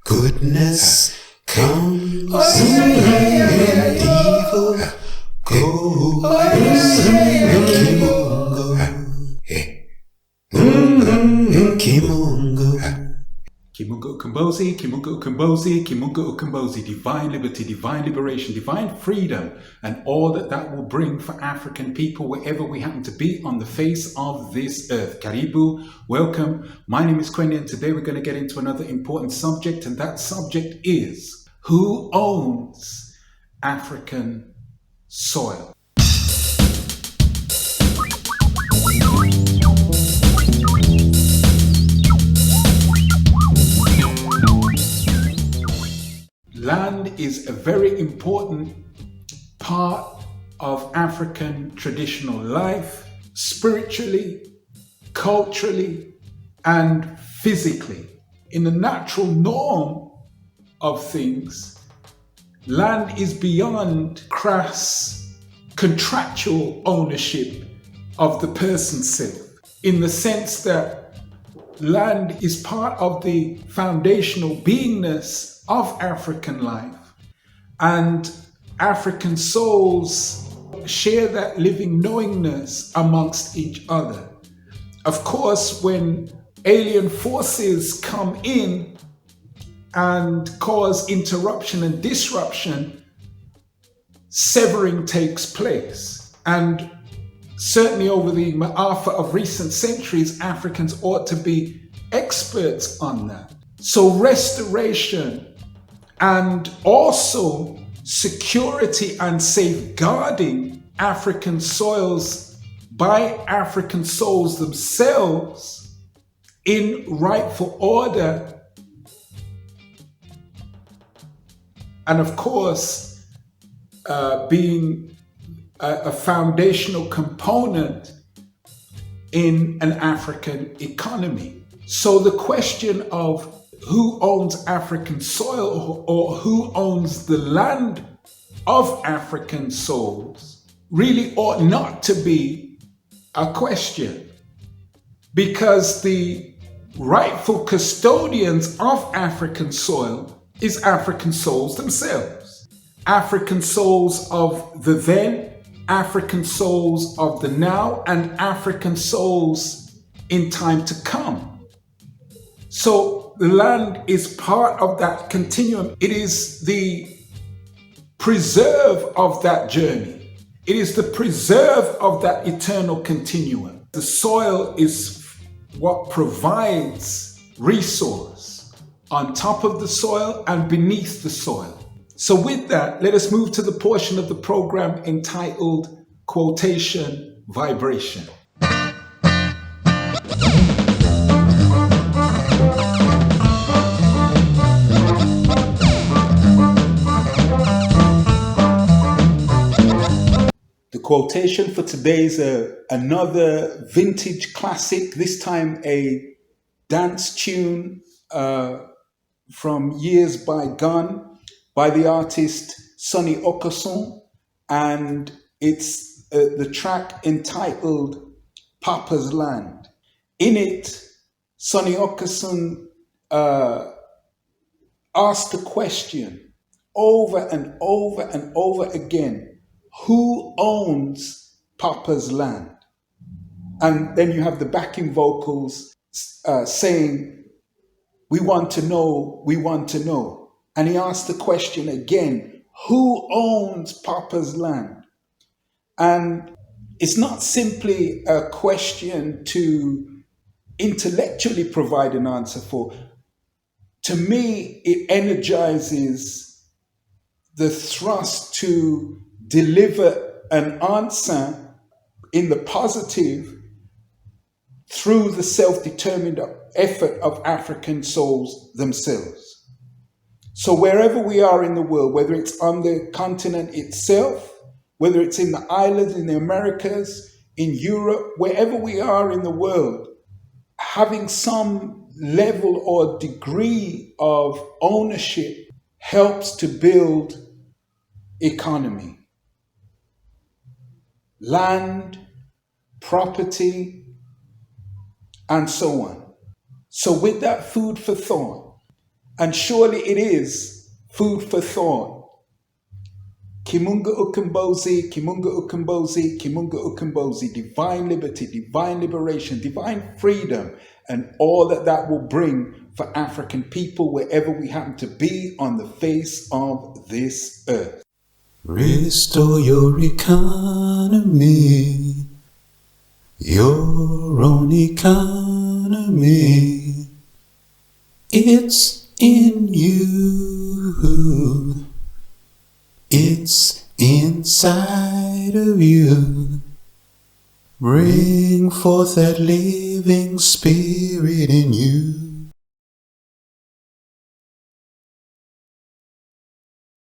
Goodness comes and evil goes. Kimungo Ukombozi, Kimungo Ukombozi, Kimungo Ukombozi, divine liberty, divine liberation, divine freedom, and all that will bring for African people wherever we happen to be on the face of this earth. Karibu, welcome. My name is Kwende, and today we're going to get into another important subject, and that subject is who owns African soil? Land is a very important part of African traditional life, spiritually, culturally, and physically. In the natural norm of things, land is beyond crass contractual ownership of the person self, in the sense that land is part of the foundational beingness of African life, and African souls share that living knowingness amongst each other. Of course, when alien forces come in and cause interruption and disruption, severing takes place. And certainly over the ma'afa of recent centuries, Africans ought to be experts on that. So restoration and also security and safeguarding African soils by African souls themselves in rightful order, and of course being a foundational component in an African economy. So the question of who owns African soil or who owns the land of African souls really ought not to be a question, because the rightful custodians of African soil is African souls themselves. African souls of the then, African souls of the now, and African souls in time to come. So the land is part of that continuum. It is the preserve of that journey. It is the preserve of that eternal continuum. The soil is what provides resource on top of the soil and beneath the soil. So with that, let us move to the portion of the program entitled Quotation Vibration. The quotation for today is another vintage classic, this time a dance tune from years bygone by the artist Sonny Okason, and it's the track entitled Papa's Land. In it, Sonny Okason asked the question over and over and over again: who owns Papa's land? And then you have the backing vocals saying, we want to know, we want to know. And he asked the question again, who owns Papa's land? And it's not simply a question to intellectually provide an answer for. To me, it energizes the thrust to deliver an answer in the positive through the self-determined effort of African souls themselves. So wherever we are in the world, whether it's on the continent itself, whether it's in the islands, in the Americas, in Europe, wherever we are in the world, having some level or degree of ownership helps to build economy. Land, property, and so on. So with that food for thought, And surely it is food for thought. Kimunga Ukumbozi, Kimunga Ukumbozi, Kimunga Ukumbozi, divine liberty, divine liberation, divine freedom, and all that that will bring for African people wherever we happen to be on the face of this earth. Restore your economy, your own economy. It's in you. It's inside of you. Bring forth that living spirit in you.